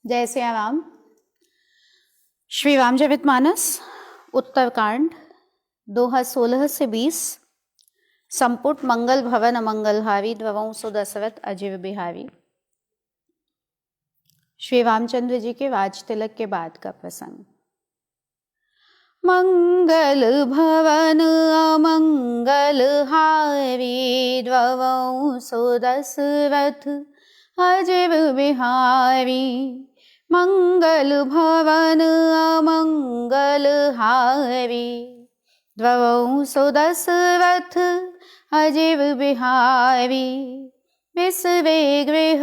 जय श्री राम। श्री रामचरितमानस उत्तरकांड दोहा 16 से 20। संपुट मंगल भवन अमंगलहारी द्ववं सुदशरथ अजीर बिहारी। श्री रामचंद्र जी के राज तिलक के बाद का प्रसंग। मंगल भवन अमंगलहारी द्ववं सुदशरथ अजीर बिहारी। मंगल भवन अमंगलहारी द्ववं सुदशरथ अजीर बिहारी। विसवे गृह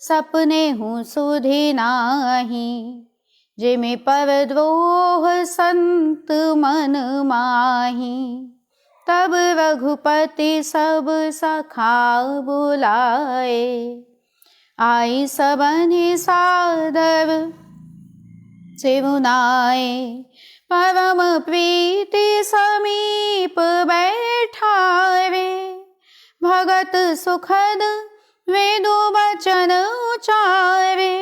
सपने हूँ सुधि नाही, जिमि परद्रोह संत मन माही। तब रघुपति सब सखा बुलाए, आई सबनि सादर सिमुनाए। परम प्रीति समीप बैठावे, भगत सुखद वेदु वचन उचारे।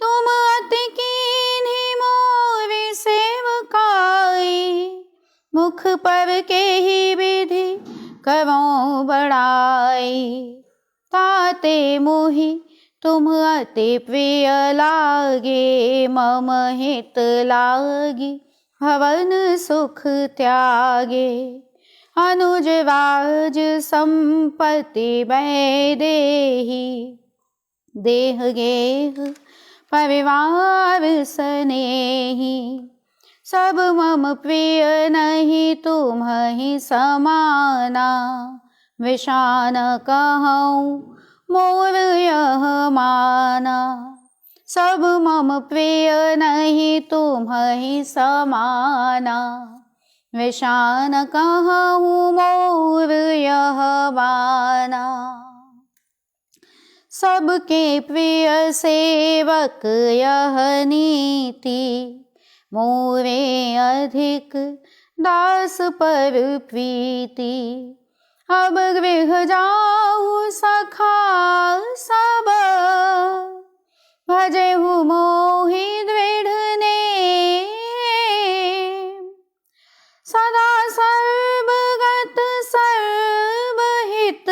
तुम अति कीन्ही मोरि सेवकाई, मुख पर के ही विधि करो बड़ाई। ताते मोहि तुम अति प्रिय लागे, मम हित लागी भवन सुख त्यागे। अनुज राज संपत्ति वैदेही, देह गेह परिवार स्नेही। सब मम प्रिय नहीं तुम्हि समाना, विषान कहूँ मोर यह माना। सब मम प्रिय नहीं तुम्हि समाना, विषान कहूँ मोर यह माना। सबके प्रिय सेवक यह नीति, मोरे अधिक दास पर प्रीति। अब गृह जाऊँ सखा सब, भजेहु मोहि दृढ़ नेम। सदा सर्वगत सर्वहित,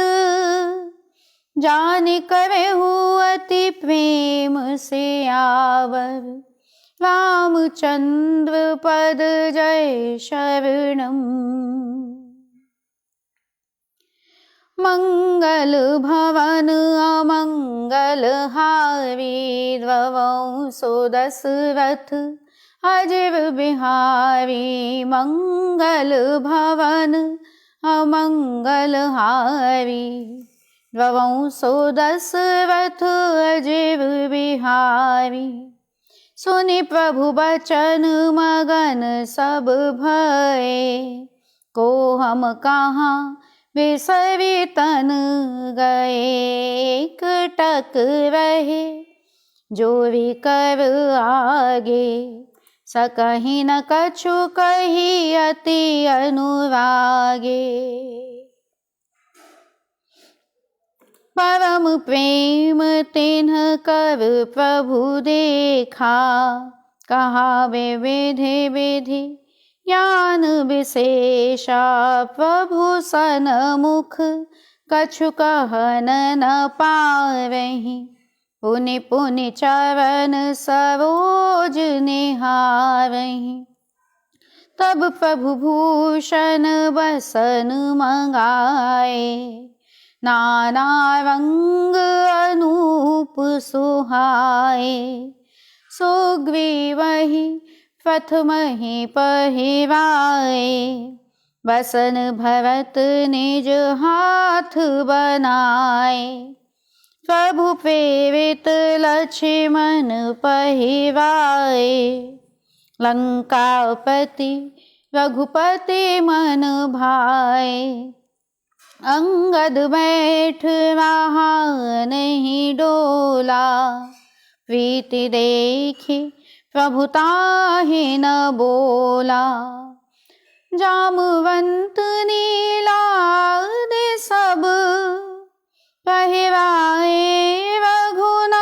जानि करेहु अति प्रेम से आवर। रामचंद्र पद जय शरणम। मंगल भवन अमंगलहारी द्ववं सुदशरथ अजीर बिहारी। मंगल भवन अमंगलहारी द्ववं सुदशरथ अजीर बिहारी। सुनि प्रभु बचन मगन सब भये, को हम कहाँ बिसरि तन गए। एकटक रहे जो भी कर आगे, सकहि न कछु कही अति अनुरागे। परम प्रेम तिन्ह कर प्रभु देखा, कहावे विधि विधि ज्ञान विशेषा। प्रभु सन्मुख कछु कहन न पावहीं, पुनि पुनि चरण सरोज निहारहीं। तब प्रभु भूषण बसन मंगाए, नाना रंग अनूप सुहाए। सुग्रीवहि प्रथम ही पहिराए, बसन भरत निज हाथ बनाए। प्रभु प्रेरित लक्ष्मण पहिराए, लंकापति रघुपति मन भाए। अंगद बैठ रहा नहीं डोला, प्रीति देखी प्रभु ताहि न बोला। जामवंत नीलाद सब पहिराए रघुनाथ,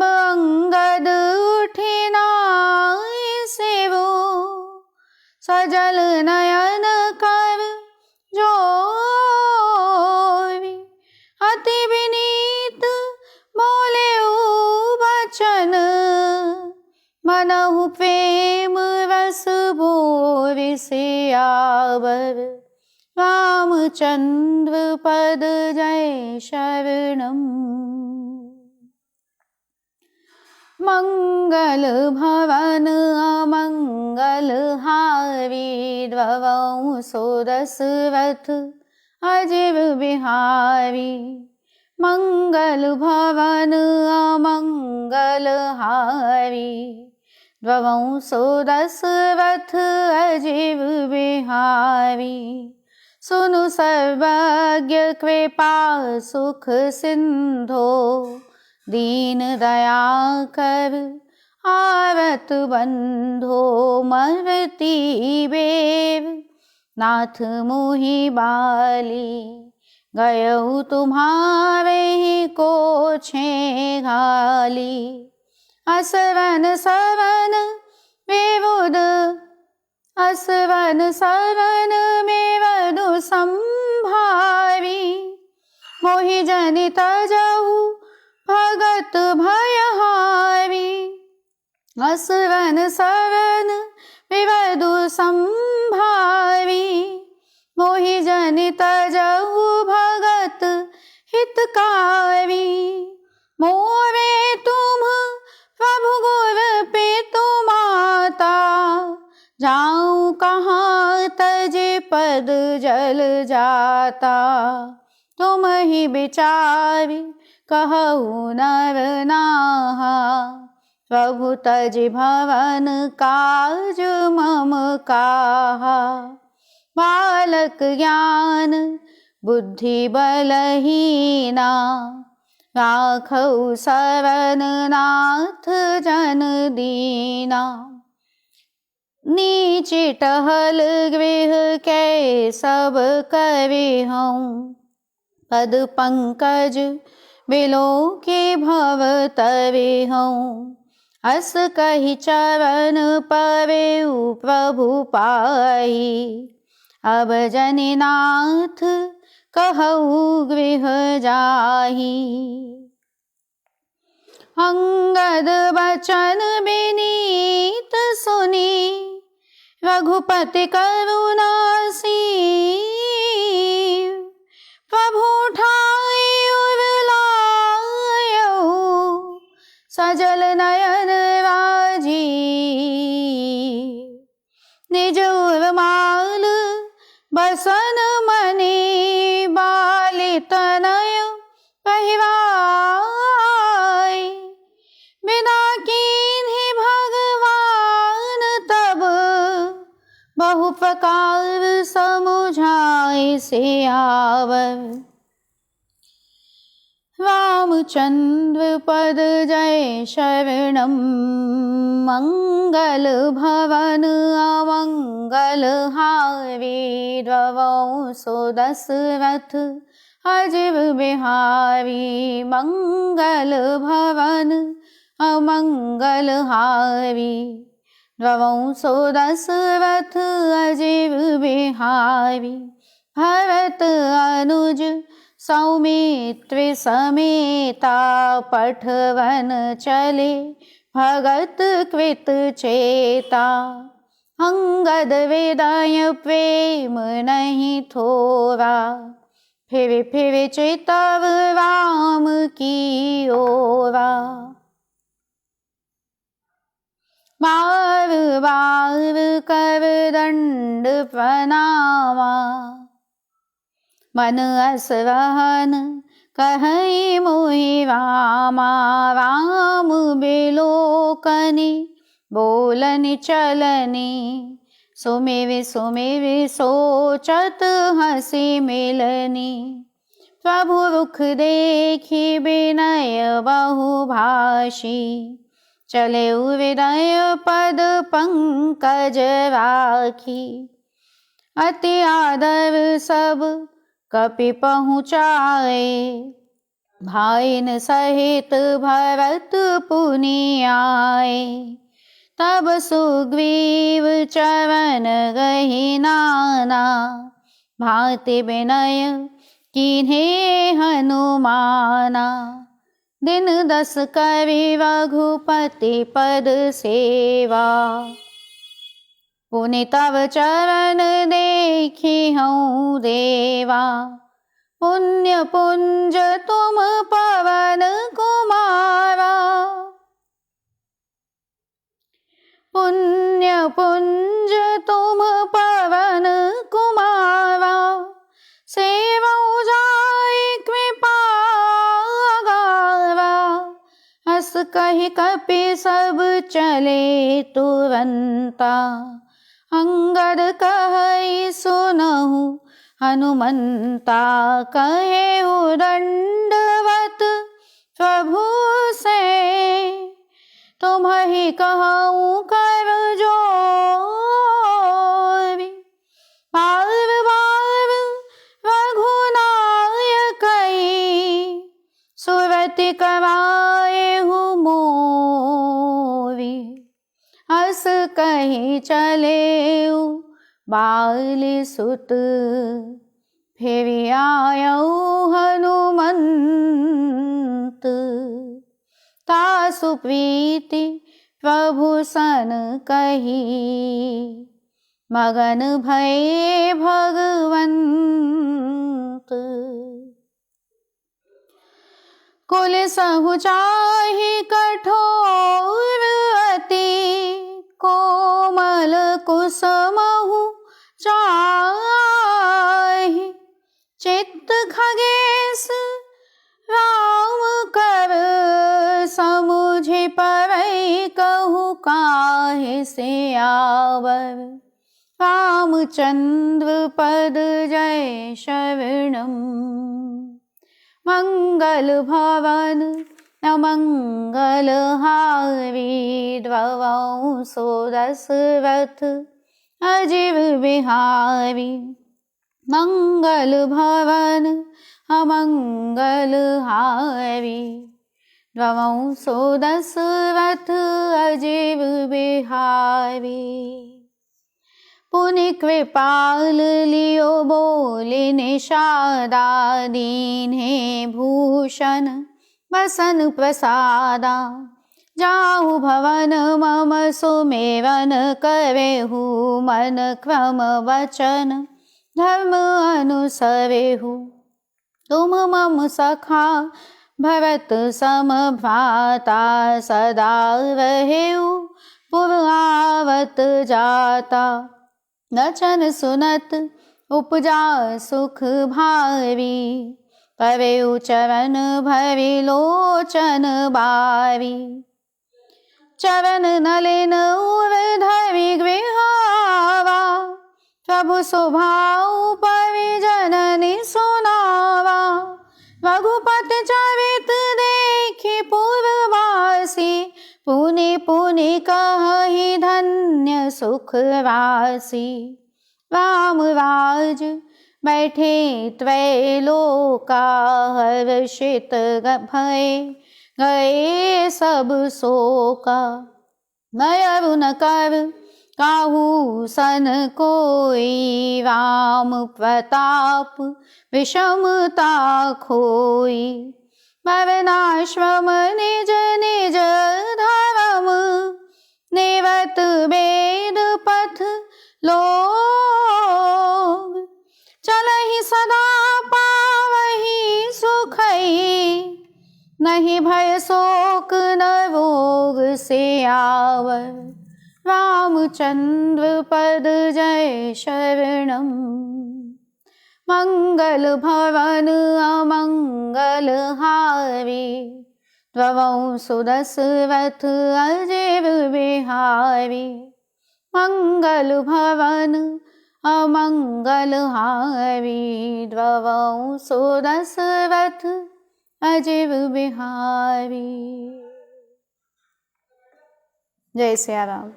तब अंगद उठे नाय सेवो, सजल नयन कर जोवी। अति विनीत बोले वचन, मनहु प्रेम रस भोरि सियावर। रामचंद्र पद जय शरणम। मंगल भवन अमंगल हारी, द्वौ सोदशरथ अजीव बिहारी। मंगल भवन अमंगल हारी, द्वौ सोदशरथ अजीव बिहारी। सुनु सर्वज्ञ कृपा सुख सिंधो, दीन दया कर आरत बंधो। मरती बेव नाथ मोहि बाली, गयहु तुम्हारे को छे घाली। असवन सवन विबुध, असवन सवन मेवधु संभावी। मोहि जनि तजहु भगत भयहारी। असवन सवन विबुध संभावी, मोहि जनि तजहु भगत हितकारी। मोरे तुम प्रभु गुर पितु माता, जाऊं कहाँ तजे पद जल जाता। तुम ही विचारि कहु नर नाहा, प्रभु तज भवन काज मम काहा। बालक ज्ञान बुद्धि बलहीना, राखऊ शरण नाथ जन दीना। नीच टहल गृह कै सब करे हूँ, पद पंकज बिलो के भव तरे हूँ। अस कही चरण पवे प्रभु पाई, अब जनिनाथ कहऊ गृह जाही। अंगद बचन विनीत सुनी, रघुपति करुणा सीव। प्रभु ठाई उरलायो, सजल नयन राजीव। निज उर्माल बसन मनि, बालि तनय पहिराय। बिना कीन्ही भगवान तब, बहु प्रकार समुझाए सियावर। रामचंद्र पद जय शरणम। मंगल भवन अमंगल हारी, द्वौ सोदशरथ अजीव बिहारी। मंगल भवन अमंगल हारी, द्वौ सोदशरथ अजीव बिहारी। भरत अनुज सौमित्र समेता, पठवन चले भगत कृत चेता। अंगद हृदय प्रेम नहीं थोरा, फिर चितव राम की ओरा। बार बार कर दंड प्रणामा, मन असरहन कहई मोहि रामा। राम बिलोकनि बोलनि चलनि, सुमिरि सुमिरि सोचत हंसी मिलनि। प्रभु रुख देखी विनय बहुभाषी, चले हृदय पद पंकज राखी। अति आदर सब कपि पहुँचाए, भाइन सहित भरत पुनि आए, तब सुग्रीव चरण गहि नाना, भांति विनय कीन्हे हनुमाना। दिन 10 करि रघुपति पद सेवा, पुनि तव चरण देखिहउँ देवा। पुण्य पुंज तुम पवन कुमारा, पुण्य पुंज तुम पवन कुमारा। सेवऊँ जाय कृपा गावा, हस कहि कपि सब चले तुरंता। अंगद कहई सुनहु हनुमंता, कहेउ दंडवत प्रभु से। तुम्हि कहऊँ कर जोरी, बार बार रघुनायकई। सुरति कराएहु मोरी, हस कहि चलेउ बाली सुत। फिरि आयऊ हनुमंत, तासु प्रीति प्रभु सन कही। मगन भये भगवंत, कुल सहु चाहि कठोर अति। कोमल कुसुमहु चाहि, चित्त खगेश राम कर। समुझि परई कहु काहे से आवर। रामचंद्र पद जय शरणम, मंगल भवन अमंगल हारी। द्वौ सो दशरथ अजीव बिहारी, मंगल भवन अमंगल हारी। द्वौ सो दशरथ अजीव बिहारी। पुनि कृपाल लियो बोले निषादा, दीन्हे भूषण बसन प्रसादा। जाहु भवन मम सुमेरन, करेहु मन क्रम वचन धर्म अनुसरेहु। तुम मम सखा भरत सम भ्राता, सदा रहेहु पुर आवत जाता। वचन सुनत उपजा सुख भारी, परेउ चरण भरि लोचन बारी। चरण नलिन उर धरि गृहावा, प्रभु स्वभाव परिजननि सुनावा। रघुपति चरित देखि पुरवासी, पुनि पुनि कहहि धन्य सुख राशि। राम राज बैठे त्रैलोका, हर्षित भये गए सब शोका। नयरु न कर काहू सन कोई, राम प्रताप विषमता खोई। वर्णाश्रम निज निज धर्म, नेवत वेद पथ लोग। चलहि सदा पावहि सुखई, नहीं भय शोक न रोग से आवर। रामचंद्र पद जय शरणम, मंगल भवन अमंगल हारी। द्वौ सो दशरथ अजीव बिहारी, मंगल भवन अमंगल हारी। द्वौ सो दशरथ अजीव बिहारी। जय सिया राम।